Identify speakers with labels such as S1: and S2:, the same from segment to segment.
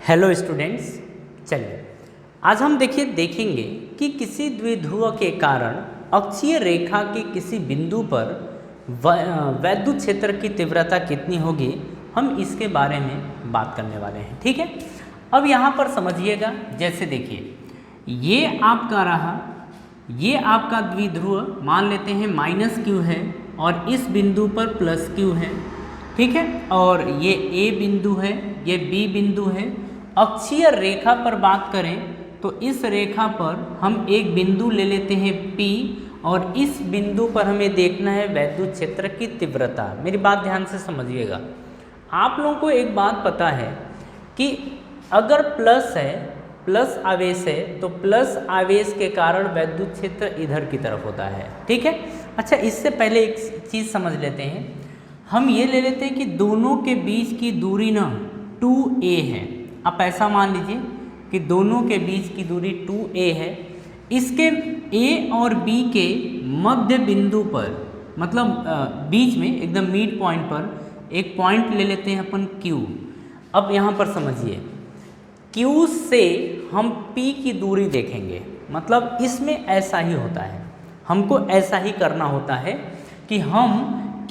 S1: Hello students, चलिए आज हम देखेंगे कि किसी द्विध्रुव के कारण अक्षीय रेखा के किसी बिंदु पर वैद्युत क्षेत्र की तीव्रता कितनी होगी। हम इसके बारे में बात करने वाले हैं। ठीक है, अब यहाँ पर समझिएगा। जैसे देखिए, ये आपका रहा, ये आपका द्विध्रुव मान लेते हैं -q है और इस बिंदु पर +q है। ठीक है, और ये A बिंदु है, ये B बिंदु है। अक्षीय रेखा पर बात करें तो इस रेखा पर हम एक बिंदु ले लेते हैं P, और इस बिंदु पर हमें देखना है वैद्युत क्षेत्र की तीव्रता। मेरी बात ध्यान से समझिएगा। आप लोगों को एक बात पता है कि अगर प्लस है, प्लस आवेश है, तो प्लस आवेश के कारण वैद्युत क्षेत्र इधर की तरफ होता है। ठीक है, अच्छा इससे पहले एक चीज़ समझ लेते हैं। हम ये ले लेते हैं कि दोनों के बीच की दूरी ना 2a है। आप ऐसा मान लीजिए कि दोनों के बीच की दूरी 2a है। इसके a और b के मध्य बिंदु पर, मतलब बीच में एकदम मिड पॉइंट पर एक पॉइंट ले लेते हैं अपन q। अब यहाँ पर समझिए, q से हम p की दूरी देखेंगे। मतलब इसमें ऐसा ही होता है, हमको ऐसा ही करना होता है कि हम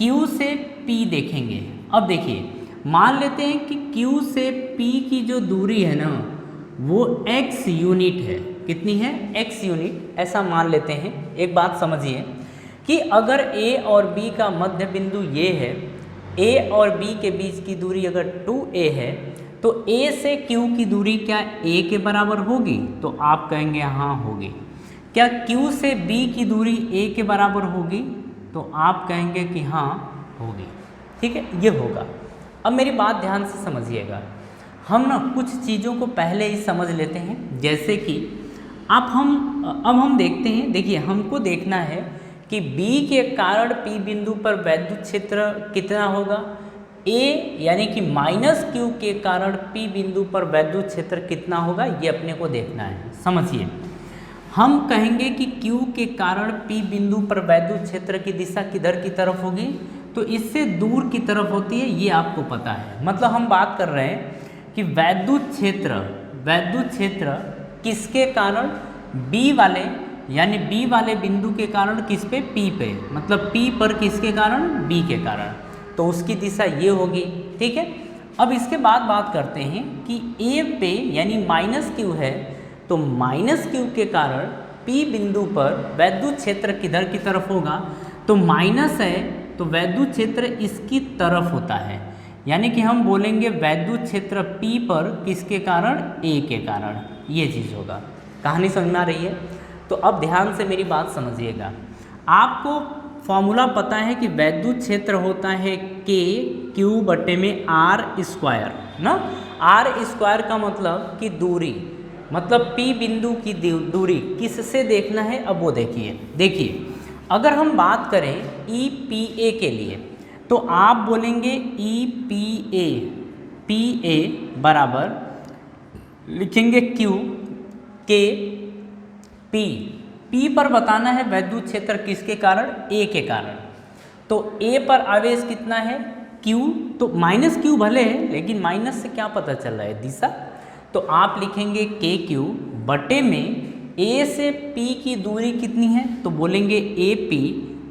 S1: q से p देखेंगे। अब देखिए, मान लेते हैं कि q से p की जो दूरी है ना, वो x यूनिट है। कितनी है? x unit. ऐसा मान लेते हैं। एक बात समझिए कि अगर a और b का मध्य बिंदु ये है, a और b के बीच की दूरी अगर 2a है, तो a से q की दूरी क्या a के बराबर होगी? तो आप कहेंगे हाँ होगी। क्या q से b की दूरी a के बराबर होगी? तो आप कहेंगे कि हाँ होगी। ठीक है, ये होगा। अब मेरी बात ध्यान से समझिएगा। हम ना कुछ चीज़ों को पहले ही समझ लेते हैं। जैसे कि अब हम देखते हैं। देखिए, हमको देखना है कि B के कारण P बिंदु पर वैद्युत क्षेत्र कितना होगा। A यानी कि -q के कारण P बिंदु पर वैद्युत क्षेत्र कितना होगा, ये अपने को देखना है। समझिए, हम कहेंगे कि Q के कारण P बिंदु पर वैद्युत क्षेत्र की दिशा किधर की तरफ होगी, तो इससे दूर की तरफ होती है, ये आपको पता है। मतलब हम बात कर रहे हैं कि वैद्युत क्षेत्र किसके कारण? B वाले, यानी B वाले बिंदु के कारण किस पे? P पे। मतलब P पर किसके कारण? B के कारण। तो उसकी दिशा ये होगी। ठीक है, अब इसके बाद बात करते हैं कि A पे यानी -q है, तो -q के कारण P बिंदु पर वैद्युत क्षेत्र किधर की तरफ होगा? तो माइनस है तो वैद्युत क्षेत्र इसकी तरफ होता है। यानी कि हम बोलेंगे वैद्युत क्षेत्र P पर किसके कारण? A के कारण। ये चीज़ होगा। कहानी समझ में आ रही है? तो अब ध्यान से मेरी बात समझिएगा। आपको फॉर्मूला पता है कि वैद्युत क्षेत्र होता है K/r² ना। r² का मतलब कि दूरी, मतलब P बिंदु की दूरी किससे देखना है। अब वो देखिए, अगर हम बात करें EPA के लिए, तो आप बोलेंगे PA बराबर लिखेंगे Q K P पर बताना है वैद्युत क्षेत्र किसके कारण? A के कारण। तो A पर आवेश कितना है? Q। तो -q भले है, लेकिन माइनस से क्या पता चल रहा है? दिशा। तो आप लिखेंगे KQ बटे में A से P की दूरी कितनी है, तो बोलेंगे AP।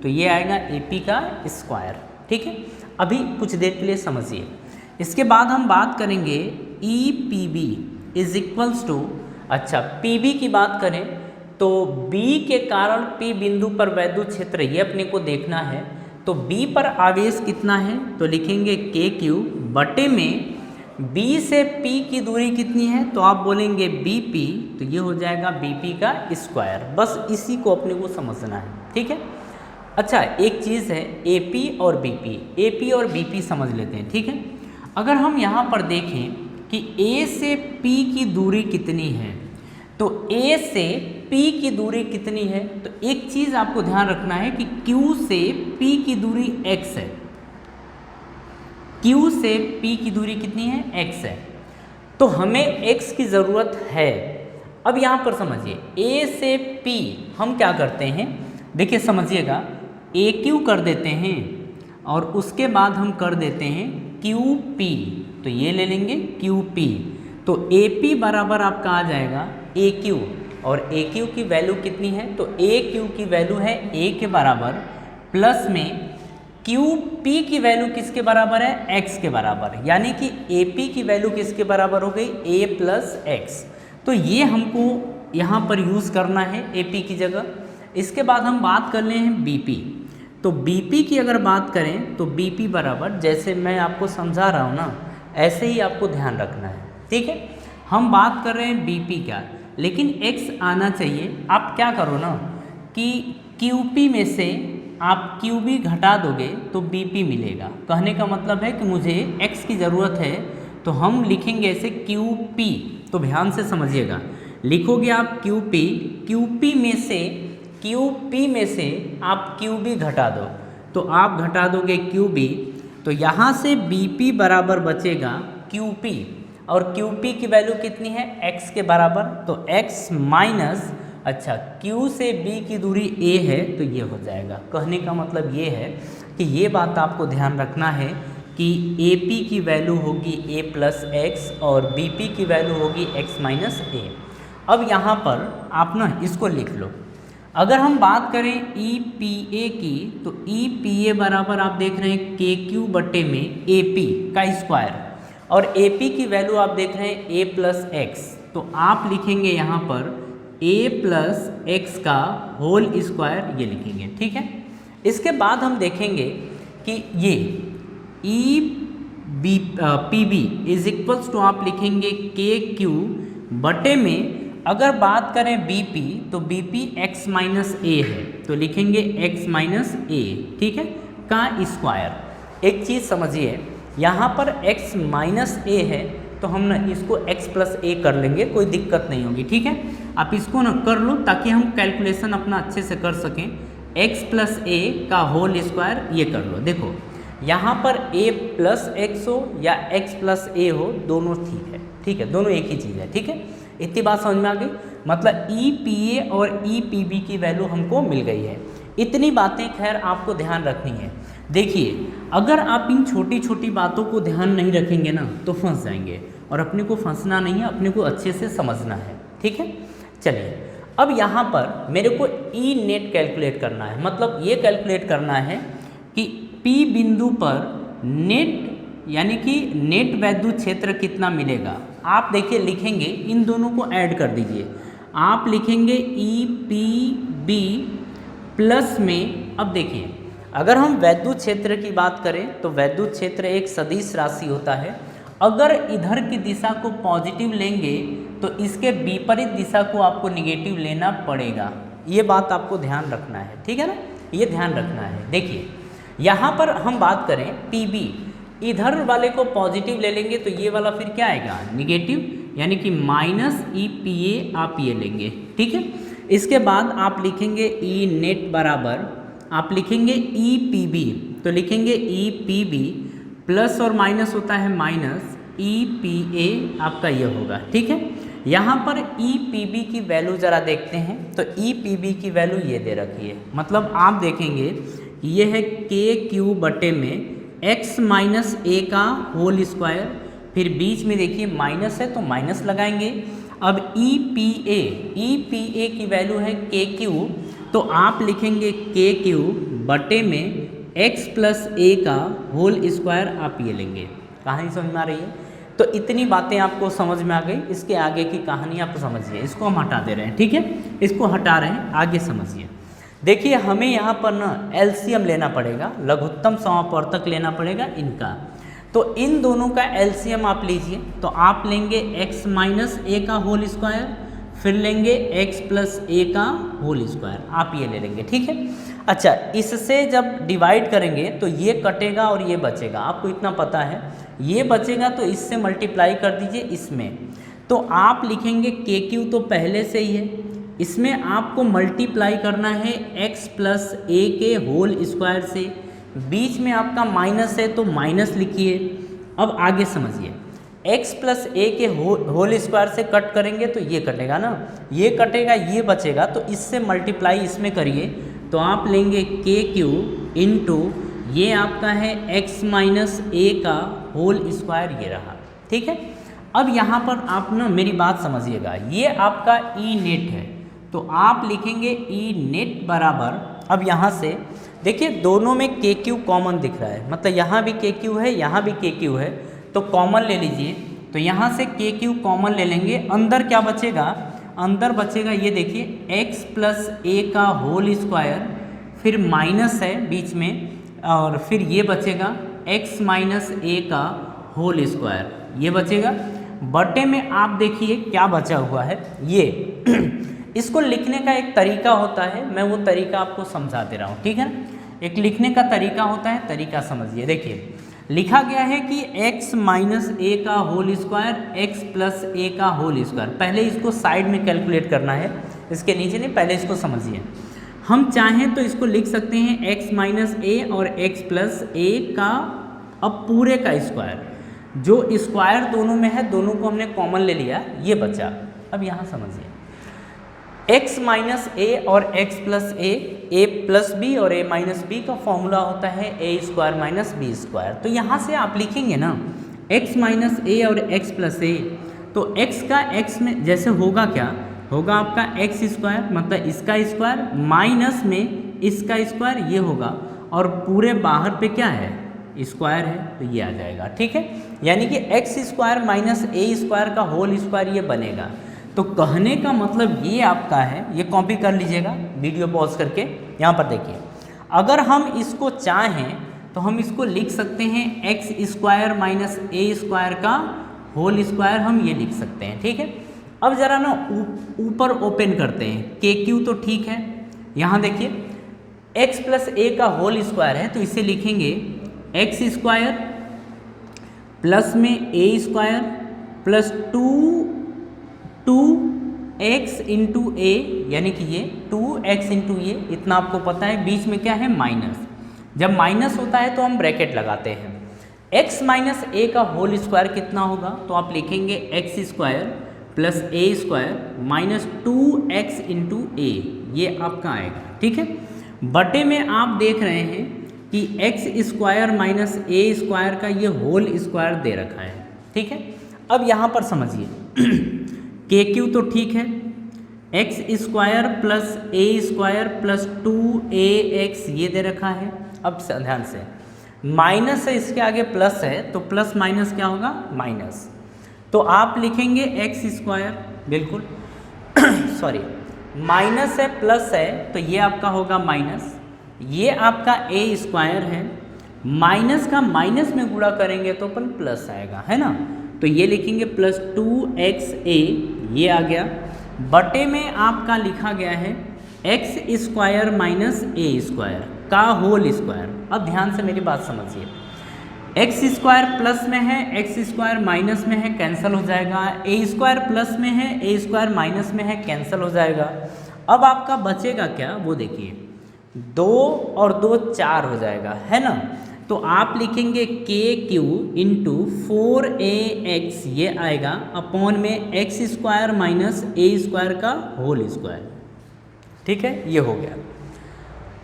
S1: तो ये आएगा AP का स्क्वायर। ठीक है, अभी कुछ देर के लिए समझिए। इसके बाद हम बात करेंगे EPB इज इक्वल्स टू, अच्छा PB की बात करें तो B के कारण P बिंदु पर वैद्युत क्षेत्र ये अपने को देखना है। तो B पर आवेश कितना है, तो लिखेंगे KQ बटे में B से P की दूरी कितनी है, तो आप बोलेंगे BP। तो ये हो जाएगा BP का स्क्वायर। बस इसी को अपने को समझना है। ठीक है, अच्छा एक चीज़ है AP और BP समझ लेते हैं। ठीक है, अगर हम यहाँ पर देखें कि A से P की दूरी कितनी है, तो A से P की दूरी कितनी है, तो एक चीज़ आपको ध्यान रखना है कि Q से P की दूरी x है। Q से P की दूरी कितनी है? x है। तो हमें x की ज़रूरत है। अब यहाँ पर समझिए, A से P हम क्या करते हैं, देखिए समझिएगा, AQ कर देते हैं और उसके बाद हम कर देते हैं QP। तो ये ले लेंगे QP। तो ए पी बराबर आपका आ जाएगा ए क्यू, और ए क्यू की वैल्यू कितनी है, तो ए क्यू की वैल्यू है ए के बराबर, प्लस में क्यू पी की वैल्यू किसके बराबर है, एक्स के बराबर, यानी कि ए पी की वैल्यू किसके बराबर हो गई, ए प्लस एक्स। तो ये हमको यहाँ पर यूज़ करना है ए पी की जगह। इसके बाद हम बात कर रहे हैं बी पी। तो बी पी की अगर बात करें तो बी पी बराबर, जैसे मैं आपको समझा रहा हूँ ना, ऐसे ही आपको ध्यान रखना है, ठीक है। हम बात कर रहे हैं बी पी का, लेकिन एक्स आना चाहिए। आप क्या करो ना कि क्यू पी में से आप क्यू बी घटा दोगे तो बी पी मिलेगा। कहने का मतलब है कि मुझे एक्स की ज़रूरत है, तो हम लिखेंगे ऐसे क्यू पी। तो ध्यान से समझिएगा, लिखोगे आप क्यू पी में से आप क्यू बी घटा दो, तो आप घटा दोगे क्यू बी, तो यहाँ से बी पी बराबर बचेगा क्यू पी, और क्यू पी की वैल्यू कितनी है, एक्स के बराबर। तो एक्स माइनस, अच्छा क्यू से बी की दूरी ए है, तो ये हो जाएगा। कहने का मतलब ये है कि ये बात आपको ध्यान रखना है कि ए पी की वैल्यू होगी ए प्लस एक्स और बी पी की वैल्यू होगी एक्स माइनस ए। अब यहाँ पर आप ना इसको लिख लो। अगर हम बात करें ई पी ए की, तो ई पी ए बराबर आप देख रहे हैं के क्यू बटे में ए पी का स्क्वायर, और ए पी की वैल्यू आप देख रहे हैं ए प्लस एक्स। तो आप लिखेंगे यहाँ पर ए प्लस एक्स का होल स्क्वायर, ये लिखेंगे, ठीक है। इसके बाद हम देखेंगे कि ये E B P B is equals to आप लिखेंगे के क्यू बटे में, अगर बात करें बी पी, तो B P X minus A है, तो लिखेंगे एक्स माइनस ए, ठीक है, का स्क्वायर। एक चीज़ समझिए, यहाँ पर x माइनस ए है, तो हम ना इसको x प्लस ए कर लेंगे, कोई दिक्कत नहीं होगी, ठीक है। आप इसको ना कर लो ताकि हम कैलकुलेशन अपना अच्छे से कर सकें। x प्लस ए का होल स्क्वायर ये कर लो। देखो यहाँ पर a प्लस एक्स हो या x प्लस ए हो, दोनों ठीक है, दोनों एक ही चीज़ है, ठीक है। इतनी बात समझ में आ गई। मतलब ई पी ए और ई पी बी की वैल्यू हमको मिल गई है। इतनी बातें खैर आपको ध्यान रखनी है। देखिए, अगर आप इन छोटी छोटी बातों को ध्यान नहीं रखेंगे ना तो फंस जाएंगे, और अपने को फंसना नहीं है, अपने को अच्छे से समझना है, ठीक है। चलिए, अब यहाँ पर मेरे को ई नेट कैलकुलेट करना है। मतलब ये कैलकुलेट करना है कि पी बिंदु पर नेट, यानी कि नेट वैद्युत क्षेत्र कितना मिलेगा। आप देखिए लिखेंगे, इन दोनों को ऐड कर दीजिए। आप लिखेंगे ई पी बी प्लस में, अब देखिए अगर हम वैद्युत क्षेत्र की बात करें तो वैद्युत क्षेत्र एक सदिश राशि होता है। अगर इधर की दिशा को पॉजिटिव लेंगे तो इसके विपरीत दिशा को आपको निगेटिव लेना पड़ेगा। ये बात आपको ध्यान रखना है, ठीक है ना, ये ध्यान रखना है। देखिए यहाँ पर हम बात करें पी बी, इधर वाले को पॉजिटिव ले लेंगे तो ये वाला फिर क्या आएगा, निगेटिव, यानी कि माइनस ई पी ए आप ये लेंगे, ठीक है। इसके बाद आप लिखेंगे ई नेट बराबर, आप लिखेंगे ई पी बी, तो लिखेंगे ई पी बी प्लस और माइनस होता है माइनस ई पी ए, आपका ये होगा, ठीक है। यहाँ पर ई पी बी की वैल्यू ज़रा देखते हैं, तो ई पी बी की वैल्यू ये दे रखी है। मतलब आप देखेंगे ये है के क्यू बटे में एक्स माइनस ए का होल स्क्वायर, फिर बीच में देखिए माइनस है तो माइनस लगाएंगे। अब ई पी ए की वैल्यू है के क्यू, तो आप लिखेंगे के क्यू बटे में एक्स प्लस ए का होल स्क्वायर, आप ये लेंगे। कहानी समझ में आ रही है? तो इतनी बातें आपको समझ में आ गई। इसके आगे की कहानी आप समझिए। इसको हम हटा दे रहे हैं, ठीक है, इसको हटा रहे हैं, आगे समझिए। देखिए हमें यहाँ पर ना एलसीएम लेना पड़ेगा, लघुत्तम समापवर्तक लेना पड़ेगा इनका। तो इन दोनों का एलसीएम आप लीजिए, तो आप लेंगे x माइनस ए का होल स्क्वायर, फिर लेंगे x प्लस ए का होल स्क्वायर, आप ये ले लेंगे, ठीक है। अच्छा, इससे जब डिवाइड करेंगे तो ये कटेगा और ये बचेगा, आपको इतना पता है। ये बचेगा तो इससे मल्टीप्लाई कर दीजिए इसमें, तो आप लिखेंगे के क्यू तो पहले से ही है, इसमें आपको मल्टीप्लाई करना है x प्लस ए के होल स्क्वायर से, बीच में आपका माइनस है तो माइनस लिखिए। अब आगे समझिए, x प्लस ए के होल स्क्वायर से कट करेंगे तो ये कटेगा ना, ये कटेगा, ये बचेगा, तो इससे मल्टीप्लाई इसमें करिए, तो आप लेंगे के क्यू इंटू ये आपका है x माइनस ए का होल स्क्वायर, ये रहा, ठीक है। अब यहाँ पर आप ना मेरी बात समझिएगा, ये आपका ई नेट है, तो आप लिखेंगे ई नेट बराबर, अब यहाँ से देखिए दोनों में के क्यू कॉमन दिख रहा है, मतलब यहाँ भी के क्यू है, यहाँ भी के क्यू है, तो कॉमन ले लीजिए। तो यहाँ से के क्यू कॉमन ले लेंगे, अंदर क्या बचेगा, अंदर बचेगा ये देखिए x प्लस ए का होल स्क्वायर, फिर माइनस है बीच में, और फिर ये बचेगा x माइनस ए का होल स्क्वायर, ये बचेगा। बटे में आप देखिए क्या बचा हुआ है ये इसको लिखने का एक तरीका होता है, मैं वो तरीका आपको समझा दे रहा हूँ, ठीक है ना। एक लिखने का तरीका होता है, तरीका समझिए। देखिए लिखा गया है कि x माइनस ए का होल स्क्वायर x प्लस ए का होल स्क्वायर, पहले इसको साइड में कैलकुलेट करना है, इसके नीचे नहीं, पहले इसको समझिए। हम चाहें तो इसको लिख सकते हैं x माइनस ए और x प्लस ए का अब पूरे का स्क्वायर, जो स्क्वायर दोनों में है दोनों को हमने कॉमन ले लिया, ये बचा। अब यहाँ समझिए x माइनस ए और x प्लस ए प्लस बी और a माइनस बी का फॉर्मूला होता है ए स्क्वायर माइनस बी स्क्वायर। तो यहाँ से आप लिखेंगे ना x माइनस ए और x प्लस ए, तो x का x में जैसे होगा क्या होगा आपका x स्क्वायर, मतलब इसका स्क्वायर माइनस में इसका स्क्वायर, ये होगा, और पूरे बाहर पे क्या है स्क्वायर है, तो ये आ जाएगा, ठीक है। यानी कि x स्क्वायर माइनस ए स्क्वायर का होल स्क्वायर ये बनेगा। तो कहने का मतलब ये आपका है, ये कॉपी कर लीजिएगा वीडियो पॉज करके। यहाँ पर देखिए अगर हम इसको चाहें तो हम इसको लिख सकते हैं एक्स स्क्वायर माइनस ए स्क्वायर का होल स्क्वायर, हम ये लिख सकते हैं, ठीक है। अब ज़रा ना ऊपर ओपन करते हैं, के क्यू तो ठीक है, यहाँ देखिए एक्स प्लस ए का होल स्क्वायर है, तो इसे लिखेंगे एक्स स्क्वायर प्लस में a square plus two x into a, यानी कि ये 2x इंटू ये, इतना आपको पता है, बीच में क्या है माइनस, जब माइनस होता है तो हम ब्रैकेट लगाते हैं। x माइनस ए का होल स्क्वायर कितना होगा, तो आप लिखेंगे एक्स स्क्वायर प्लस ए स्क्वायर माइनस 2x इंटू ए, ये आपका आएगा, ठीक है। बटे में आप देख रहे हैं कि एक्स स्क्वायर माइनस ए स्क्वायर का ये होल स्क्वायर दे रखा है, ठीक है। अब यहाँ पर समझिए के क्यू तो ठीक है, एक्स स्क्वायर प्लस ए स्क्वायर प्लस 2ax ये दे रखा है। अब ध्यान से माइनस है, इसके आगे प्लस है, तो प्लस माइनस क्या होगा माइनस, तो आप लिखेंगे एक्स स्क्वायर, बिल्कुल सॉरी माइनस है प्लस है, तो ये आपका होगा माइनस, ये आपका ए स्क्वायर है, माइनस का माइनस में गुणा करेंगे तो अपन प्लस आएगा, है ना, तो ये लिखेंगे प्लस 2xa, ये आ गया। बटे में आपका लिखा गया है एक्स स्क्वायर माइनस ए स्क्वायर का होल स्क्वायर। अब ध्यान से मेरी बात समझिए, एक्स स्क्वायर प्लस में है, एक्स स्क्वायर माइनस में है, कैंसिल हो जाएगा, ए स्क्वायर प्लस में है, ए स्क्वायर माइनस में है, कैंसिल हो जाएगा। अब आपका बचेगा क्या, वो देखिए 2 और 2 4 हो जाएगा, है ना, तो आप लिखेंगे के क्यू इंटू 4ax, ये आएगा अपॉन में एक्स स्क्वायर माइनस ए स्क्वायर का होल स्क्वायर, ठीक है, ये हो गया।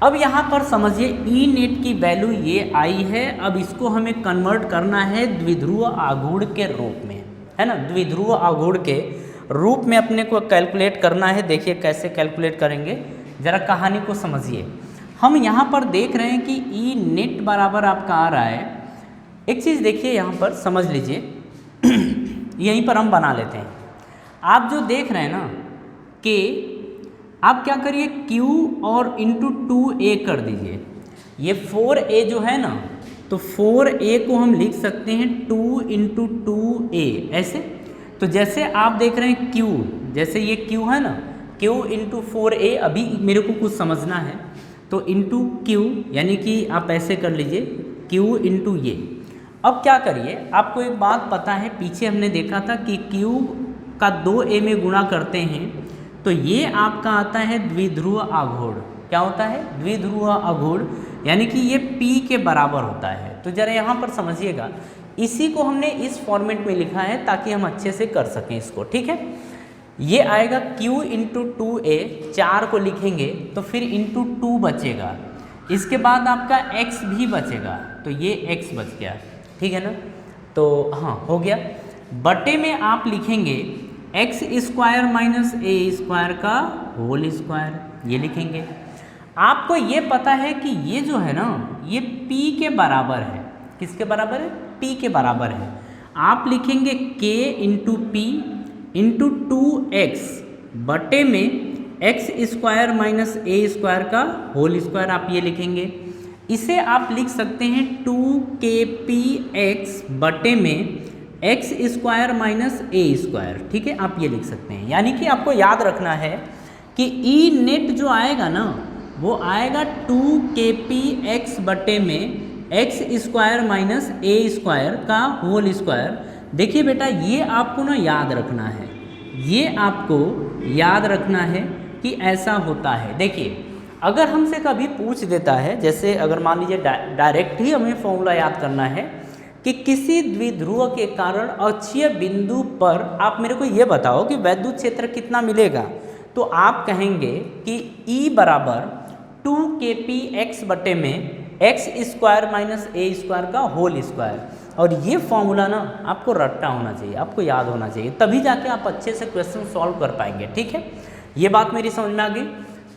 S1: अब यहाँ पर समझिए ई नेट की वैल्यू ये आई है, अब इसको हमें कन्वर्ट करना है द्विध्रुव आघूर्ण के रूप में, है ना, द्विध्रुव आघूर्ण के रूप में अपने को कैलकुलेट करना है। देखिए कैसे कैलकुलेट करेंगे, ज़रा कहानी को समझिए। हम यहाँ पर देख रहे हैं कि ई नेट बराबर आपका आ रहा है, एक चीज़ देखिए यहाँ पर समझ लीजिए यहीं पर हम बना लेते हैं। आप जो देख रहे हैं ना कि आप क्या करिए Q और इंटू 2a कर दीजिए, ये 4a जो है ना, तो 4a को हम लिख सकते हैं 2 इंटू 2a ऐसे। तो जैसे आप देख रहे हैं Q, जैसे ये Q है ना, Q इंटू 4a, अभी मेरे को कुछ समझना है, तो इंटू Q, यानी कि आप ऐसे कर लीजिए Q इंटू ये। अब क्या करिए, आपको एक बात पता है, पीछे हमने देखा था कि Q का 2a में गुणा करते हैं तो ये आपका आता है द्विध्रुव आघूर्ण। क्या होता है, द्विध्रुव आघूर्ण, यानी कि ये P के बराबर होता है। तो जरा यहाँ पर समझिएगा, इसी को हमने इस फॉर्मेट में लिखा है ताकि हम अच्छे से कर सकें इसको, ठीक है। ये आएगा Q इंटू 2a, 4 को लिखेंगे तो फिर इंटू 2 बचेगा, इसके बाद आपका x भी बचेगा, तो ये x बच गया, ठीक है ना। तो हाँ हो गया। बटे में आप लिखेंगे एक्स स्क्वायर माइनस ए स्क्वायर का होल स्क्वायर, ये लिखेंगे। आपको ये पता है कि ये जो है ना ये p के बराबर है, किसके बराबर है? p के बराबर है। आप लिखेंगे k into P into 2x बटे में एक्स स्क्वायर माइनस ए स्क्वायर का होल स्क्वायर, आप ये लिखेंगे। इसे आप लिख सकते हैं 2kpx बटे में एक्स स्क्वायर माइनस ए स्क्वायर, ठीक है, आप ये लिख सकते हैं। यानी कि आपको याद रखना है कि ई नेट जो आएगा ना वो आएगा 2kpx बटे में एक्स स्क्वायर माइनस ए स्क्वायर का होल स्क्वायर। देखिए बेटा ये आपको ना याद रखना है, ये आपको याद रखना है कि ऐसा होता है। देखिए अगर हमसे कभी पूछ देता है, जैसे अगर मान लीजिए डायरेक्ट ही हमें फॉर्मूला याद करना है कि किसी द्विध्रुव के कारण अक्षीय बिंदु पर आप मेरे को ये बताओ कि वैद्युत क्षेत्र कितना मिलेगा, तो आप कहेंगे कि E बराबर 2kpx बटे में एक्स स्क्वायर माइनस ए स्क्वायर का होल स्क्वायर। और ये फॉर्मूला ना आपको रट्टा होना चाहिए, आपको याद होना चाहिए, तभी जाके आप अच्छे से क्वेश्चन सॉल्व कर पाएंगे, ठीक है। ये बात मेरी समझ में आ गई।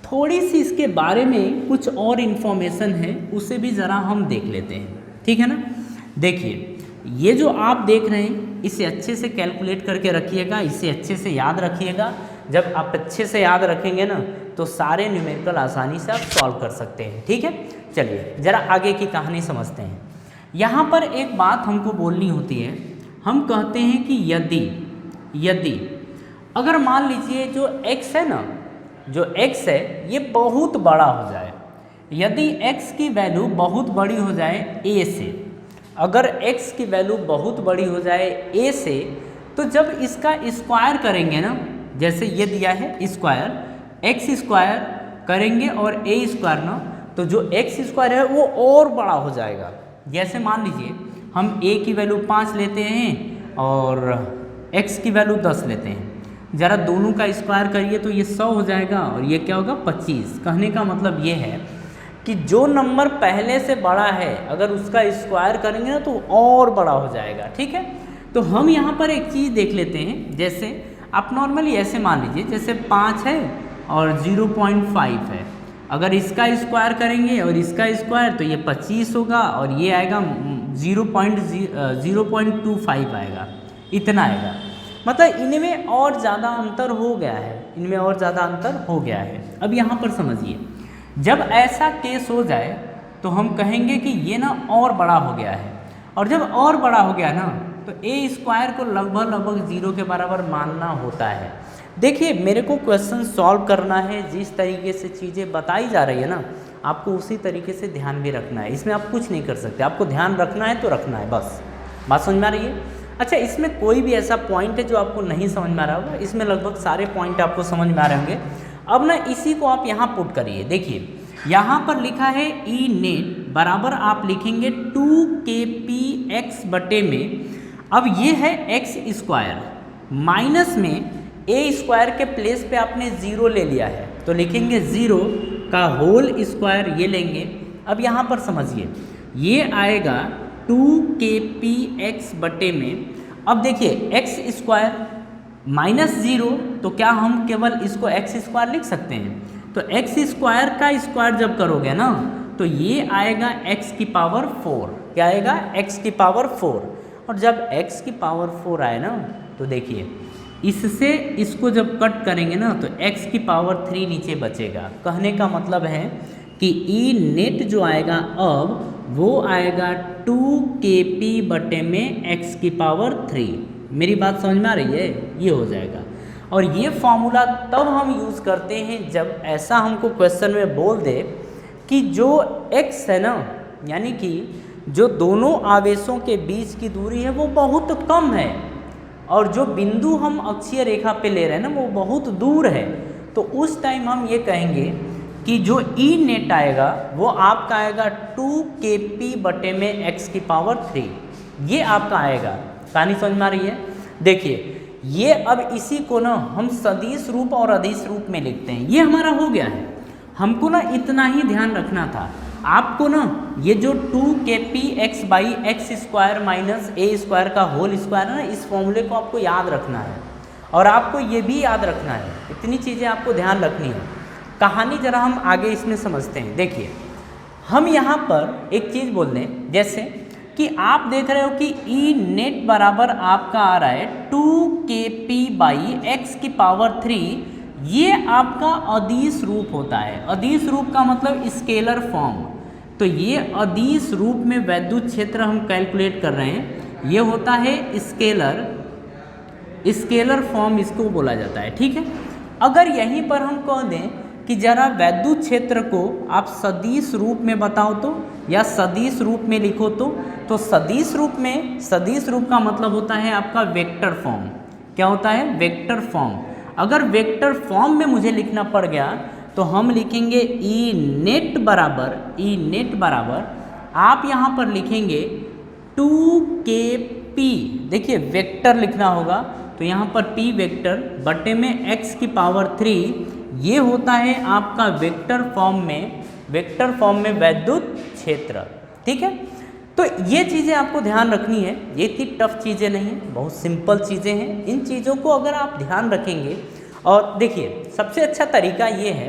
S1: थोड़ी सी इसके बारे में कुछ और इन्फॉर्मेशन है, उसे भी ज़रा हम देख लेते हैं, ठीक है ना। देखिए ये जो आप देख रहे हैं इसे अच्छे से कैलकुलेट करके रखिएगा, इसे अच्छे से याद रखिएगा। जब आप अच्छे से याद रखेंगे ना तो सारे न्यूमेरिकल आसानी से आप सॉल्व कर सकते हैं, ठीक है। चलिए ज़रा आगे की कहानी समझते हैं। यहाँ पर एक बात हमको बोलनी होती है, हम कहते हैं कि यदि अगर मान लीजिए जो x है ना, जो x है ये बहुत बड़ा हो जाए, यदि x की वैल्यू बहुत बड़ी हो जाए a से, अगर x की वैल्यू बहुत बड़ी हो जाए a से, तो जब इसका स्क्वायर करेंगे ना, जैसे ये दिया है स्क्वायर x स्क्वायर करेंगे और a स्क्वायर ना, तो जो x स्क्वायर है वो और बड़ा हो जाएगा। जैसे मान लीजिए हम a की वैल्यू 5 लेते हैं और x की वैल्यू 10 लेते हैं, ज़रा दोनों का स्क्वायर करिए तो ये 100 हो जाएगा और ये क्या होगा 25। कहने का मतलब ये है कि जो नंबर पहले से बड़ा है अगर उसका स्क्वायर करेंगे ना तो और बड़ा हो जाएगा, ठीक है। तो हम यहाँ पर एक चीज़ देख लेते हैं, जैसे आप नॉर्मली ऐसे मान लीजिए जैसे 5 है और 0.5 है, अगर इसका स्क्वायर करेंगे और इसका स्क्वायर तो ये 25 होगा और ये आएगा 0.25 आएगा, इतना आएगा। मतलब इनमें और ज़्यादा अंतर हो गया है, इनमें और ज़्यादा अंतर हो गया है। अब यहाँ पर समझिए, जब ऐसा केस हो जाए तो हम कहेंगे कि ये ना और बड़ा हो गया है, और जब और बड़ा हो गया ना तो ए स्क्वायर को लगभग 0 के बराबर मानना होता है। देखिए मेरे को क्वेश्चन सॉल्व करना है, जिस तरीके से चीज़ें बताई जा रही है ना आपको उसी तरीके से ध्यान भी रखना है, इसमें आप कुछ नहीं कर सकते, आपको ध्यान रखना है तो रखना है, बस। बात समझ में आ रही है? अच्छा, इसमें कोई भी ऐसा पॉइंट है जो आपको नहीं समझ में आ रहा होगा? इसमें लगभग सारे पॉइंट आपको समझ में आ रहे होंगे। अब ना इसी को आप यहाँ पुट करिए। देखिए यहाँ पर लिखा है ई नेट बराबर आप लिखेंगे 2kpx बटे में, अब ये है एक्स स्क्वायर माइनस में ए स्क्वायर के प्लेस पे आपने 0 ले लिया है तो लिखेंगे 0 का होल स्क्वायर, ये लेंगे। अब यहाँ पर समझिए ये आएगा 2kpx बटे में, अब देखिए एक्स स्क्वायर माइनस 0 तो क्या हम केवल इसको एक्स स्क्वायर लिख सकते हैं? तो एक्स स्क्वायर का स्क्वायर जब करोगे ना तो ये आएगा एक्स की पावर 4, क्या आएगा? एक्स की पावर 4। और जब एक्स की पावर 4 आए ना तो देखिए इससे इसको जब कट करेंगे ना तो एक्स की पावर 3 नीचे बचेगा। कहने का मतलब है कि ई नेट जो आएगा अब वो आएगा 2kp बटे में एक्स की पावर 3। मेरी बात समझ में आ रही है? ये हो जाएगा। और ये फॉर्मूला तब हम यूज़ करते हैं जब ऐसा हमको क्वेश्चन में बोल दे कि जो x है ना, यानी कि जो दोनों आवेशों के बीच की दूरी है वो बहुत कम है और जो बिंदु हम अक्षीय रेखा पे ले रहे हैं ना वो बहुत दूर है, तो उस टाइम हम ये कहेंगे कि जो ई नेट आएगा वो आपका आएगा 2kp बटे में x की पावर 3, ये आपका आएगा। कहानी समझ में आ रही है? देखिए ये अब इसी को ना हम सदिश रूप और अदिश रूप में लिखते हैं। ये हमारा हो गया है, हमको ना इतना ही ध्यान रखना था। आपको ना ये जो 2kpx/x² माइनस a² का होल स्क्वायर है ना, इस फॉर्मूले को आपको याद रखना है। और आपको ये भी याद रखना है, इतनी चीज़ें आपको ध्यान रखनी है। कहानी जरा हम आगे इसमें समझते हैं। देखिए, हम यहाँ पर एक चीज़ बोल दें, जैसे कि आप देख रहे हो कि ई नेट बराबर आपका आ रहा है 2kp/x⁴। ये आपका अदिश रूप होता है। अदिश रूप का मतलब स्केलर फॉर्म। तो ये अदिश रूप में वैद्युत क्षेत्र हम कैलकुलेट कर रहे हैं, ये होता है स्केलर फॉर्म, इसको बोला जाता है। ठीक है, अगर यहीं पर हम कह दें कि जरा वैद्युत क्षेत्र को आप सदिश रूप में बताओ तो, या सदिश रूप में लिखो तो सदिश रूप में, सदिश रूप का मतलब होता है आपका वेक्टर फॉर्म। क्या होता है? Vector form. अगर वेक्टर फॉर्म में मुझे लिखना पड़ गया तो हम लिखेंगे ई नेट बराबर आप यहाँ पर लिखेंगे 2kp। देखिए वेक्टर लिखना होगा तो यहाँ पर p वेक्टर बटे में x⁴, ये होता है आपका वेक्टर फॉर्म में वैद्युत क्षेत्र। ठीक है, तो ये चीज़ें आपको ध्यान रखनी है। ये इतनी टफ चीज़ें नहीं हैं, बहुत सिंपल चीज़ें हैं। इन चीज़ों को अगर आप ध्यान रखेंगे, और देखिए सबसे अच्छा तरीका ये है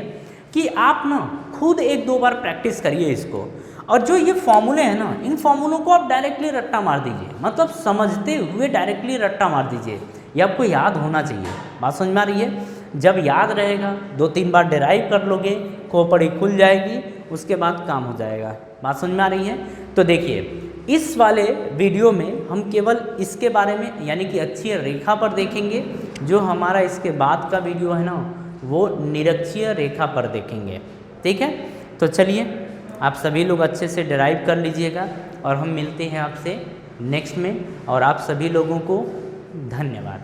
S1: कि आप ना खुद 1-2 बार प्रैक्टिस करिए इसको, और जो ये फॉर्मूले हैं ना, इन फॉर्मूलों को आप डायरेक्टली रट्टा मार दीजिए, मतलब समझते हुए डायरेक्टली रट्टा मार दीजिए। ये आपको याद होना चाहिए। बात समझ में आ रही है? जब याद रहेगा 2-3 बार डिराइव कर लोगे, खोपड़ी खुल जाएगी, उसके बाद काम हो जाएगा। बात समझ में आ रही है? तो देखिए, इस वाले वीडियो में हम केवल इसके बारे में, यानी कि अक्षीय रेखा पर देखेंगे। जो हमारा इसके बाद का वीडियो है ना, वो निरक्षीय रेखा पर देखेंगे। ठीक है, तो चलिए आप सभी लोग अच्छे से डिराइव कर लीजिएगा, और हम मिलते हैं आपसे नेक्स्ट में। और आप सभी लोगों को धन्यवाद।